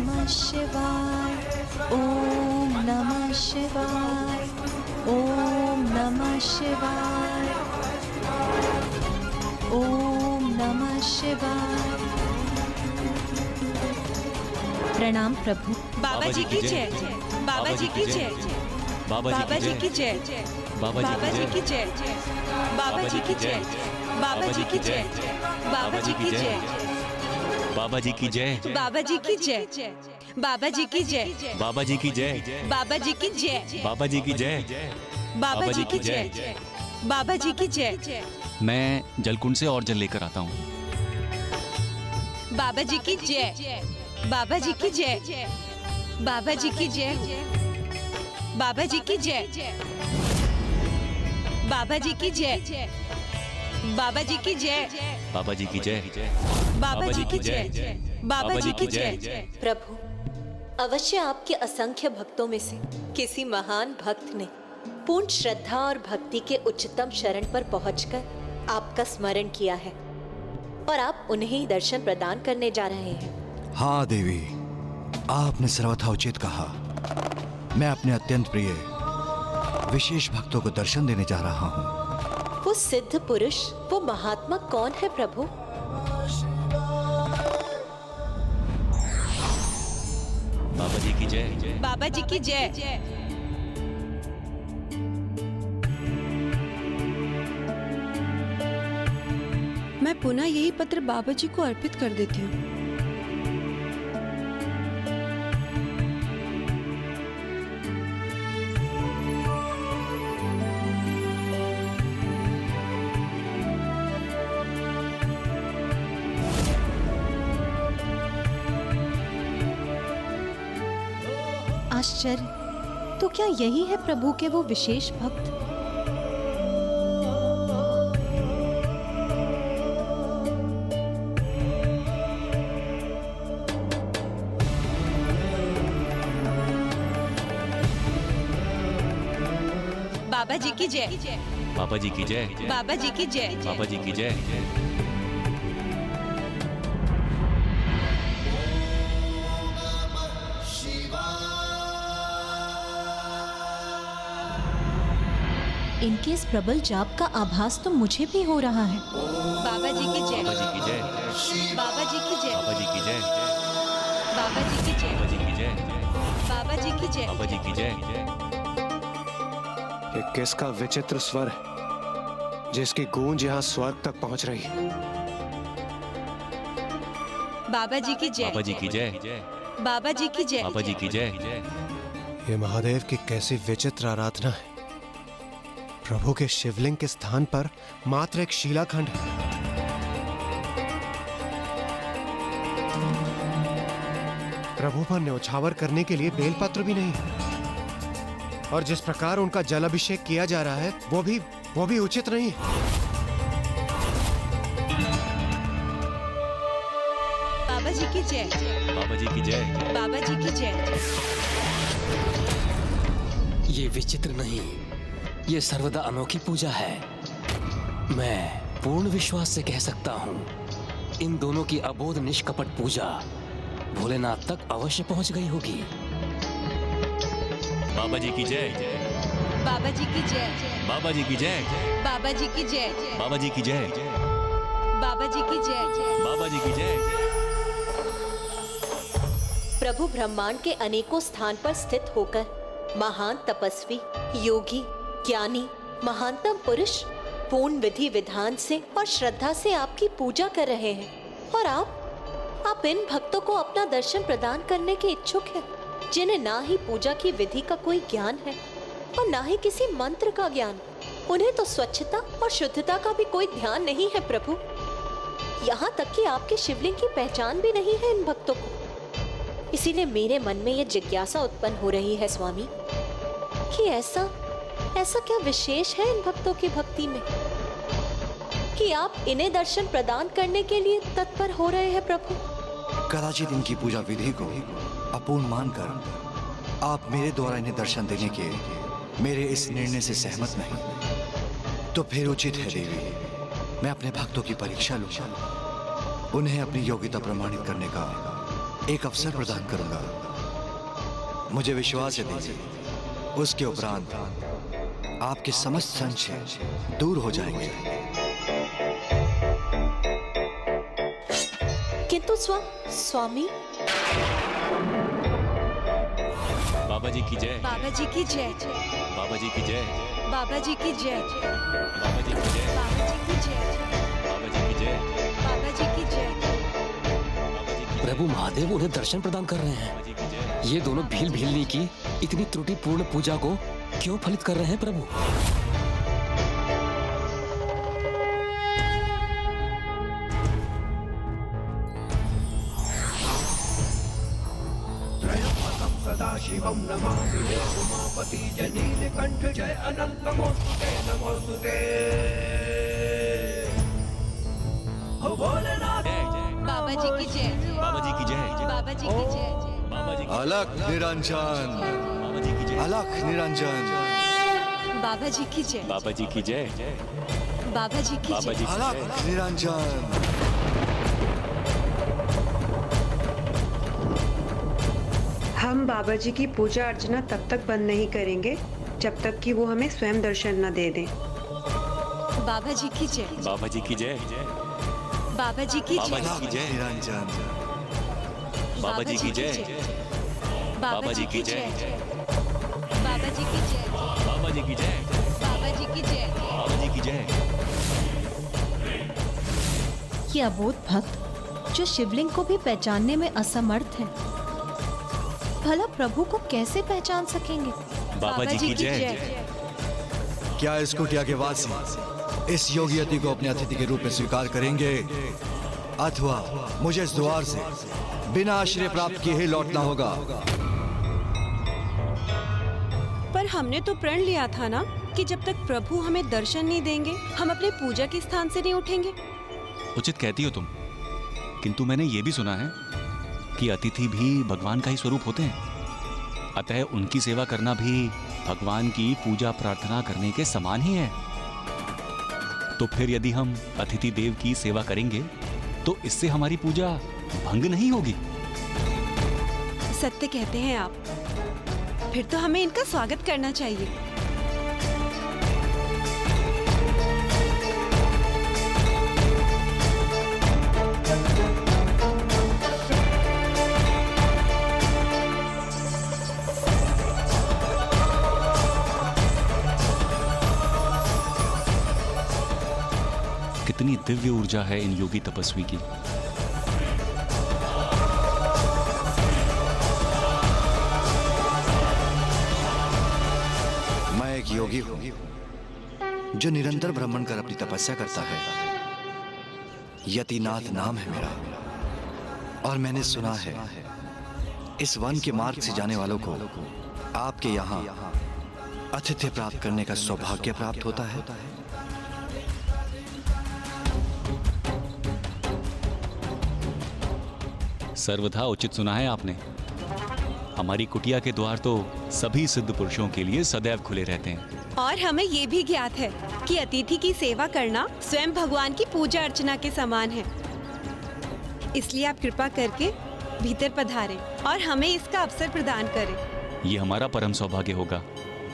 नमः शिवाय। ओम नमः शिवाय। ओम नमः शिवाय। ओम नमः शिवाय। प्रणाम प्रभु। बाबा जी की जय। बाबा जी की जय। बाबा जी की जय। बाबा जी की जय। बाबा जी की जय। बाबा जी की जय। बाबा जी की जय। बाबा जी की जय। बाबा जी की जय। बाबा जी की जय। बाबा जी की जय। बाबा जी की जय। बाबा जी की जय। बाबा जी की जय। बाबा जी की जय। मैं जलकुंड से और जल लेकर आता हूँ। बाबा जी की जय। बाबा जी की जय। बाबा जी की जय। बाबा जी की जय। बाबा जी की जय। बाबा जी की जय। बाबा जी की जय। बाबा जी की जय। बाबा जी की जय। प्रभु, अवश्य आपके असंख्य भक्तों में से किसी महान भक्त ने पूर्ण श्रद्धा और भक्ति के उच्चतम शरण पर पहुंचकर आपका स्मरण किया है और आप उन्हें ही दर्शन प्रदान करने जा रहे हैं। हाँ देवी, आपने सर्वथा उचित कहा। मैं अपने अत्यंत प्रिय विशेष भक्तों को दर्शन देने जा रहा हूँ। वो सिद्ध पुरुष, वो महात्मा कौन है प्रभु? बाबा जी की जय। बाबा जी की जय। मैं पुनः यही पत्र बाबा जी को अर्पित कर देती हूँ। आश्चर्य, तो क्या यही है प्रभु के वो विशेष भक्त? बाबा जी की जय। बाबा जी की जय। बाबा जी की जय। बाबा जी की जय। इनके इस प्रबल जाप का आभास तो मुझे भी हो रहा है। बाबा जी की जय। बाबा जी की जय। बाबा जी की जय। बाबा जी की जय। बाबा जी की जय। बाबा जी की जय। बाबा जी की जय। बाबा जी की जय। ये किसका विचित्र स्वर है जिसकी गूंज यहाँ स्वर्ग तक पहुंच रही है? बाबा जी की जय। बाबा जी की जय। बाबा जी की जय। बाबा जी की जय। ये महादेव की कैसी विचित्र आराधना है। प्रभु के शिवलिंग के स्थान पर मात्र एक शिलाखंड है। प्रभु पर न्यौछावर करने के लिए बेलपत्र भी नहीं है। और जिस प्रकार उनका जल अभिषेक किया जा रहा है वो भी उचित नहीं है। बाबा जी की जय। बाबा जी की जय। बाबा जी की जय। ये विचित्र नहीं, ये सर्वदा अनोखी पूजा है। मैं पूर्ण विश्वास से कह सकता हूँ, इन दोनों की अबोध निष्कपट पूजा भोलेनाथ तक अवश्य पहुंच गई होगी। बाबा जी की जय। बाबा जी की जय। बाबा जी की जय। बाबा जी की जय। बाबा जी की जय। बाबा जी की जय। बाबा जी की जय। प्रभु ब्रह्मांड के अनेकों स्थान पर स्थित होकर महान तपस्वी, योगी, ज्ञानी, महानतम पुरुष पूर्ण विधि विधान से और श्रद्धा से आपकी पूजा कर रहे हैं और आप इन भक्तों को अपना दर्शन प्रदान करने के इच्छुक हैं, जिन्हें ना ही पूजा की विधि का कोई ज्ञान है और ना ही किसी मंत्र का ज्ञान। उन्हें तो स्वच्छता और शुद्धता का भी कोई ध्यान नहीं है प्रभु। यहाँ तक कि आपके शिवलिंग की पहचान भी नहीं है इन भक्तों को। इसीलिए मेरे मन में यह जिज्ञासा उत्पन्न हो रही है स्वामी कि ऐसा क्या विशेष है इन भक्तों की भक्ति में कि आप इन्हें दर्शन प्रदान करने के लिए तत्पर हो रहे हैं प्रभु। कदाचित इनकी पूजा विधि को अपूर्ण मानकर आप मेरे द्वारा इन्हें दर्शन देने के मेरे इस निर्णय से सहमत नहीं, तो फिर उचित है देवी, मैं अपने भक्तों की परीक्षा लूंगा, उन्हें अपनी योग्यता प्रमाणित करने का एक अवसर प्रदान करूंगा। मुझे विश्वास है देवी, उसके उपरांत आपके समस्त संशय दूर हो जाएंगे। किंतु स्वामी बाबा जी की जय। बाबा जी की जय। बाबा जी की जय। बाबा जी की जय। बाबा जी की जय। बाबा जी की जय। बाबा जी की जय। बाबा जी की जय। बाबा जी की प्रभु महादेव उन्हें दर्शन प्रदान कर रहे हैं। जी की जय। ये दोनों भील भीलनी की इतनी त्रुटिपूर्ण पूजा को क्यों फलित कर रहे हैं प्रभु? बाबा जी की जय। बाबा जी की जय। बाबा जी की जय। बाबा जी की अलख निरंजन, बाबा जी की जय। अलख निरंजन, बाबा जी की जय। बाबा जी की जय। बाबा जी की बाबा जय। जी की अलख जय। निरंजन। हम बाबा जी की पूजा अर्चना तब तक बंद नहीं करेंगे जब तक कि वो हमें स्वयं दर्शन न दे दें। बाबा जी की जय। बाबा जी की जय। बाबा जी की बाबा जय। जी की जय। निरंजन, बाबा जी की जय। बाबा जी की जय। बाबा जी की जय। बाबा जी की जय। बाबा जी की जय। बाबा जी की जय। ये अबोध भक्त जो शिवलिंग को भी पहचानने में असमर्थ है, भला प्रभु को कैसे पहचान सकेंगे? बाबा जी की जय। क्या इस कुटिया के वासी इस योगी अति को अपने अतिथि के रूप में स्वीकार करेंगे, अथवा मुझे इस द्वार से बिना आश्रय प्राप्त किए ही लौटना होगा? पर हमने तो प्रण लिया था ना कि जब तक प्रभु हमें दर्शन नहीं देंगे हम अपने पूजा के स्थान से नहीं उठेंगे। उचित कहती हो तुम, किंतु मैंने ये भी सुना है कि अतिथि भी भगवान का ही स्वरूप होते हैं, अतः उनकी सेवा करना भी भगवान की पूजा प्रार्थना करने के समान ही है। तो फिर यदि हम अतिथि देव की सेवा करेंगे तो इससे हमारी पूजा भंग नहीं होगी। सत्य कहते हैं आप, फिर तो हमें इनका स्वागत करना चाहिए। कितनी दिव्य ऊर्जा है इन योगी तपस्वी की। मैं एक योगी हूं जो निरंतर भ्रमण कर अपनी तपस्या करता है। यतिनाथ नाम है मेरा, और मैंने सुना है इस वन के मार्ग से जाने वालों को आपके यहाँ आतिथ्य प्राप्त करने का सौभाग्य प्राप्त होता है। सर्वथा उचित सुना है आपने। हमारी कुटिया के द्वार तो सभी सिद्ध पुरुषों के लिए सदैव खुले रहते हैं। और हमें ये भी ज्ञात है कि अतिथि की सेवा करना स्वयं भगवान की पूजा अर्चना के समान है। इसलिए आप कृपा करके भीतर पधारें और हमें इसका अवसर प्रदान करें। ये हमारा परम सौभाग्य होगा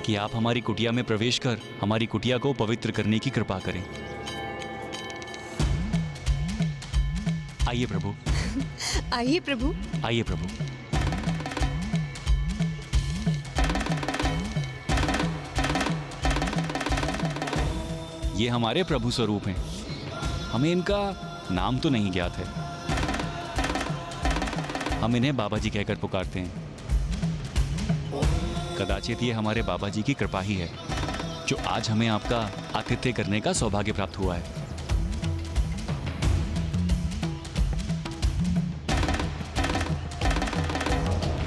कि आप हमारी कुटिया में प्रवेश कर हमारी कुटिया को पवित्र करने की कृपा करें। आइए प्रभु। आइए प्रभु। आइए प्रभु। ये हमारे प्रभु स्वरूप हैं। हमें इनका नाम तो नहीं ज्ञात है, हम इन्हें बाबा जी कहकर पुकारते हैं। कदाचित ये हमारे बाबा जी की कृपा ही है जो आज हमें आपका आतिथ्य करने का सौभाग्य प्राप्त हुआ है।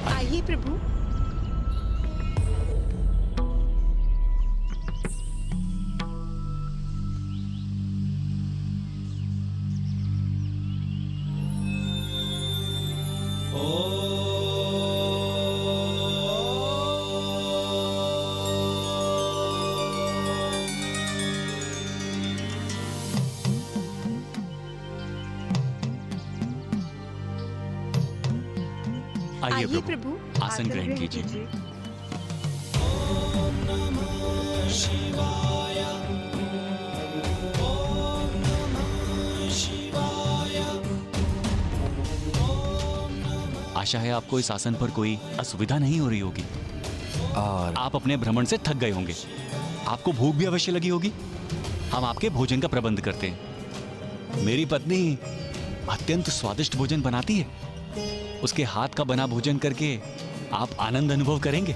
आइए प्रभु। आइए प्रभु, आसन ग्रहण कीजिए। आशा है आपको इस आसन पर कोई असुविधा नहीं हो रही होगी और आप अपने भ्रमण से थक गए होंगे। आपको भूख भी अवश्य लगी होगी। हम आपके भोजन का प्रबंध करते हैं। मेरी पत्नी अत्यंत स्वादिष्ट भोजन बनाती है। उसके हाथ का बना भोजन करके आप आनंद अनुभव करेंगे।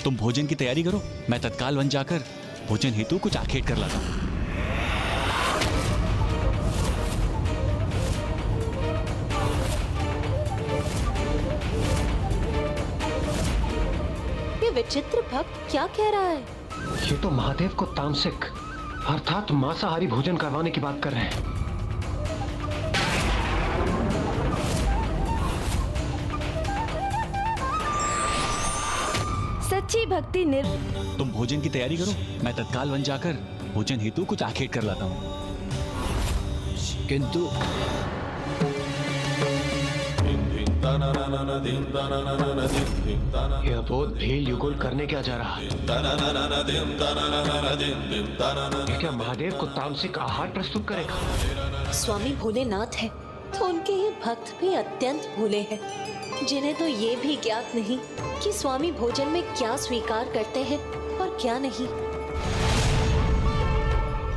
तुम भोजन की तैयारी करो, मैं तत्काल वन जाकर भोजन हेतु कुछ आखेट कर लाता हूं। ये विचित्र भक्त क्या कह रहा है? ये तो महादेव को तामसिक अर्थात मांसाहारी भोजन करवाने की बात कर रहे हैं। सच्ची भक्ति तुम भोजन की तैयारी करो, मैं तत्काल वन जाकर भोजन हेतु कुछ आखेट कर लाता हूं। किंतु ये अबोध भील युगल करने क्या जा रहा है? ये क्या महादेव को तामसिक आहार प्रस्तुत करेगा? स्वामी भोलेनाथ है तो उनके ये भक्त भी अत्यंत भोले हैं, जिन्हें तो ये भी ज्ञात नहीं कि स्वामी भोजन में क्या स्वीकार करते हैं और क्या नहीं।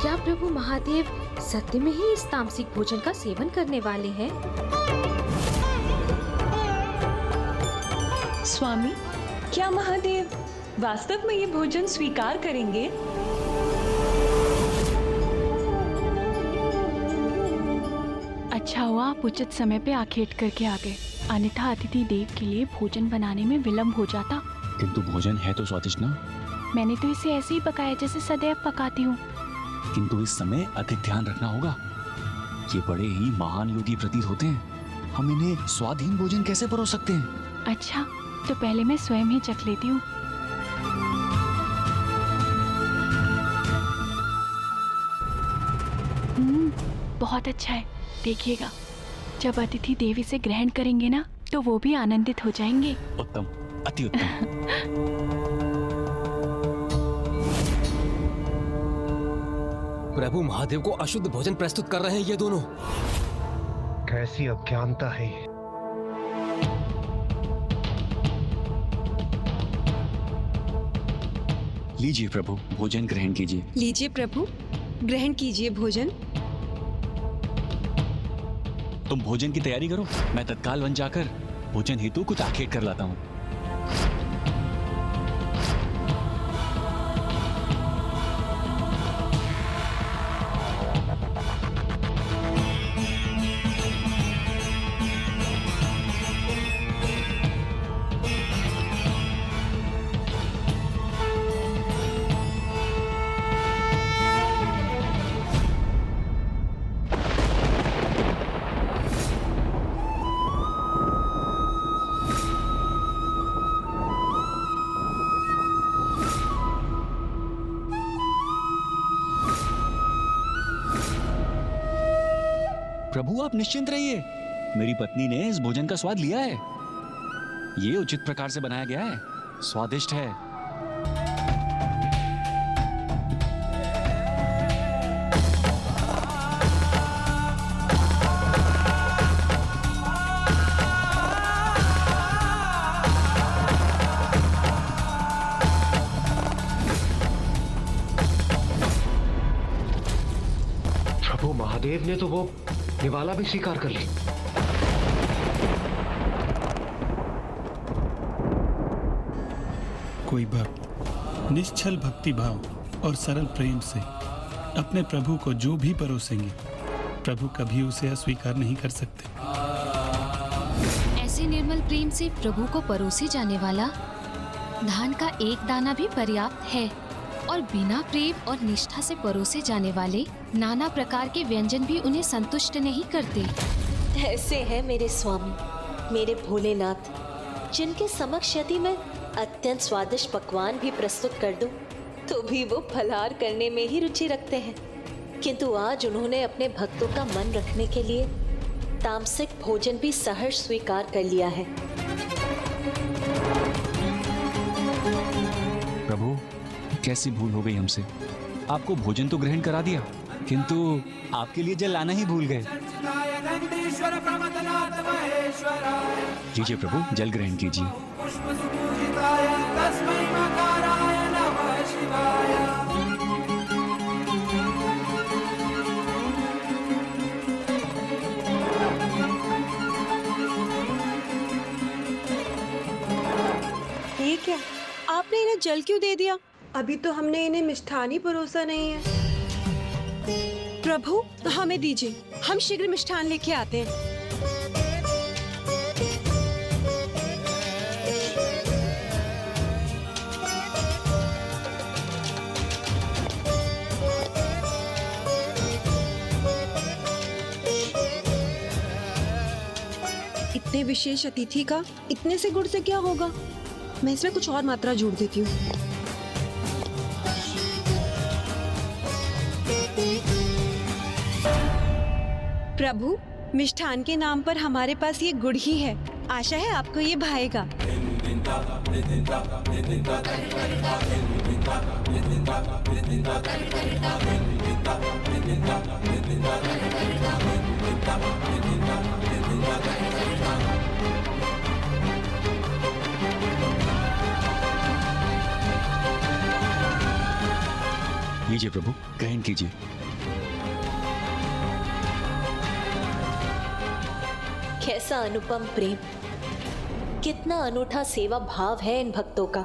क्या प्रभु महादेव सत्य में ही इस तामसिक भोजन का सेवन करने वाले हैं? स्वामी, क्या महादेव वास्तव में ये भोजन स्वीकार करेंगे? अच्छा हुआ आप उचित समय पे आखेट करके आ गए, अन्यथा अतिथि देव के लिए भोजन बनाने में विलंब हो जाता। किंतु भोजन है तो स्वादिष्ट ना। मैंने तो इसे ऐसे ही पकाया जैसे सदैव पकाती हूँ। किंतु इस समय अधिक ध्यान रखना होगा। ये बड़े ही महान योगी प्रतीत होते हैं, हम इन्हें स्वादहीन भोजन कैसे परोस सकते हैं? अच्छा, तो पहले मैं स्वयं ही चख लेती हूँ। बहुत अच्छा है। देखिएगा, जब अतिथि देवी से ग्रहण करेंगे ना, तो वो भी आनंदित हो जाएंगे। उत्तम, अति उत्तम। प्रभु महादेव को अशुद्ध भोजन प्रस्तुत कर रहे हैं ये दोनों। कैसी अज्ञानता है ये? लीजिए प्रभु, भोजन ग्रहण कीजिए। लीजिए प्रभु, ग्रहण कीजिए भोजन। तुम भोजन की तैयारी करो, मैं तत्काल वन जाकर भोजन हेतु कुछ आखेट कर लाता हूँ। प्रभु आप निश्चिंत रहिए, मेरी पत्नी ने इस भोजन का स्वाद लिया है। ये उचित प्रकार से बनाया गया है, स्वादिष्ट है। प्रभु महादेव ने तो वो निवाला भी स्वीकार कर ली। कोई भक्त निश्चल भक्ति भाव और सरल प्रेम से अपने प्रभु को जो भी परोसेंगे, प्रभु कभी उसे अस्वीकार नहीं कर सकते। ऐसे निर्मल प्रेम से प्रभु को परोसे जाने वाला धान का एक दाना भी पर्याप्त है, और बिना प्रेम और निष्ठा से परोसे जाने वाले नाना प्रकार के व्यंजन भी उन्हें संतुष्ट नहीं करते। ऐसे हैं मेरे स्वामी, मेरे भोलेनाथ, जिनके समक्ष यदि मैं अत्यंत स्वादिष्ट पकवान भी प्रस्तुत कर दूं, तो भी वो फलाहार करने में ही रुचि रखते हैं। किंतु आज उन्होंने अपने भक्तों का मन रखने के लिए तामसिक भोजन भी सहर्ष स्वीकार कर लिया है। प्रभु, कैसी भूल हो गई हमसे। आपको भोजन तो ग्रहण करा दिया, किंतु आपके लिए जल लाना ही भूल गए। लीजिए प्रभु, जल ग्रहण कीजिए। ये क्या, आपने इन्हें जल क्यों दे दिया? अभी तो हमने इन्हें मिष्ठान ही परोसा नहीं है। प्रभु, हमें दीजिए, हम शीघ्र मिष्ठान लेके आते हैं। इतने विशेष अतिथि का इतने से गुड़ से क्या होगा? मैं इसमें कुछ और मात्रा जोड़ देती हूँ। प्रभु, मिष्ठान के नाम पर हमारे पास ये गुड़ ही है। आशा है आपको ये भाएगा। लीजिए प्रभु, ग्रहण कीजिए। कैसा अनुपम प्रेम, कितना अनूठा सेवा भाव है इन भक्तों का,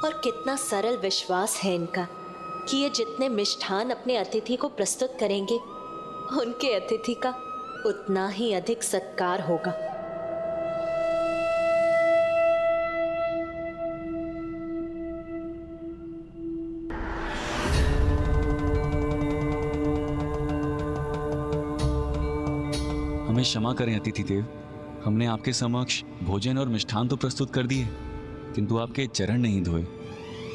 और कितना सरल विश्वास है इनका कि ये जितने मिष्ठान अपने अतिथि को प्रस्तुत करेंगे, उनके अतिथि का उतना ही अधिक सत्कार होगा। हमें क्षमा करें अतिथि देव, हमने आपके समक्ष भोजन और मिष्ठान तो प्रस्तुत कर दिए, किंतु आपके चरण नहीं धोए,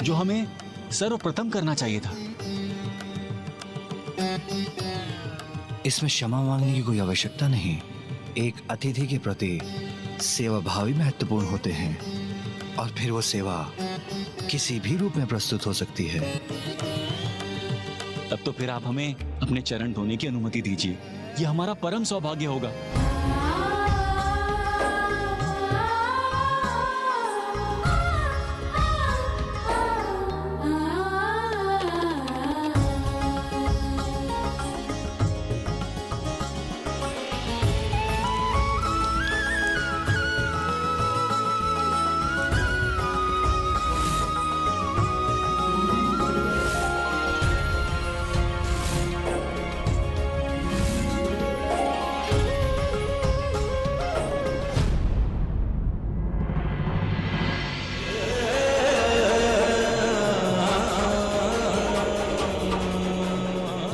जो हमें सर्वप्रथम करना चाहिए था। इसमें क्षमा मांगने की कोई आवश्यकता नहीं। एक अतिथि के प्रति सेवा भाव ही महत्वपूर्ण होते हैं, और फिर वो सेवा किसी भी रूप में प्रस्तुत हो सकती है। तब तो फिर आप हमें अपने चरण धोने की अनुमति दीजिए, ये हमारा परम सौभाग्य होगा।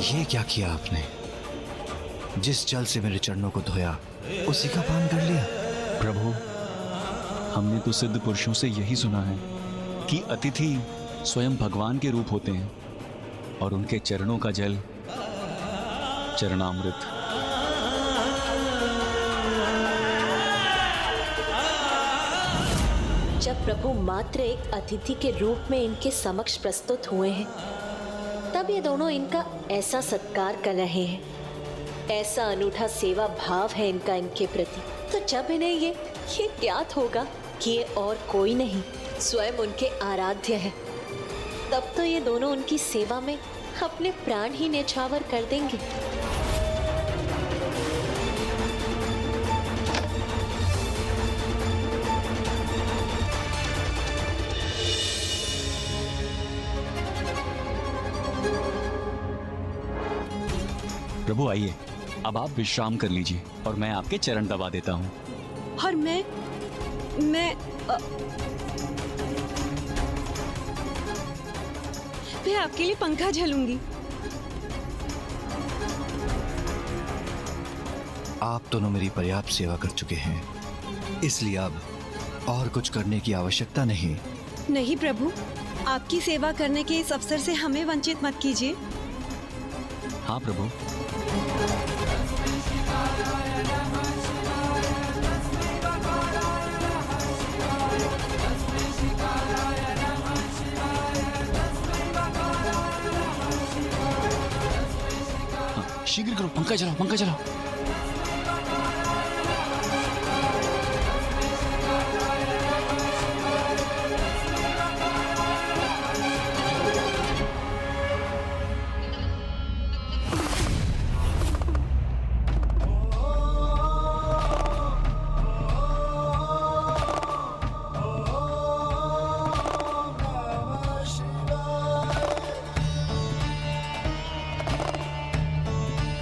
ये क्या किया आपने? जिस जल से मेरे चरणों को धोया, उसी का पान कर लिया। प्रभु, हमने तो सिद्ध पुरुषों से यही सुना है कि अतिथि स्वयं भगवान के रूप होते हैं, और उनके चरणों का जल चरणामृत। जब प्रभु मात्र एक अतिथि के रूप में इनके समक्ष प्रस्तुत हुए हैं, तब ये दोनों इनका ऐसा सत्कार कर रहे हैं, ऐसा अनूठा सेवा भाव है इनका इनके प्रति। तो जब इन्हें ये ज्ञात होगा कि ये और कोई नहीं, स्वयं उनके आराध्य है, तब तो ये दोनों उनकी सेवा में अपने प्राण ही न्यौछावर कर देंगे। प्रभु आइए, अब आप विश्राम कर लीजिए और मैं आपके चरण दबा देता हूँ। और मैं आपके लिए पंखा झलूंगी। आप दोनों मेरी पर्याप्त सेवा कर चुके हैं, इसलिए अब और कुछ करने की आवश्यकता नहीं। नहीं प्रभु, आपकी सेवा करने के इस अवसर से हमें वंचित मत कीजिए। हाँ प्रभु। शीघ्र करो, पंखा चलाओ, पंखा चलाओ।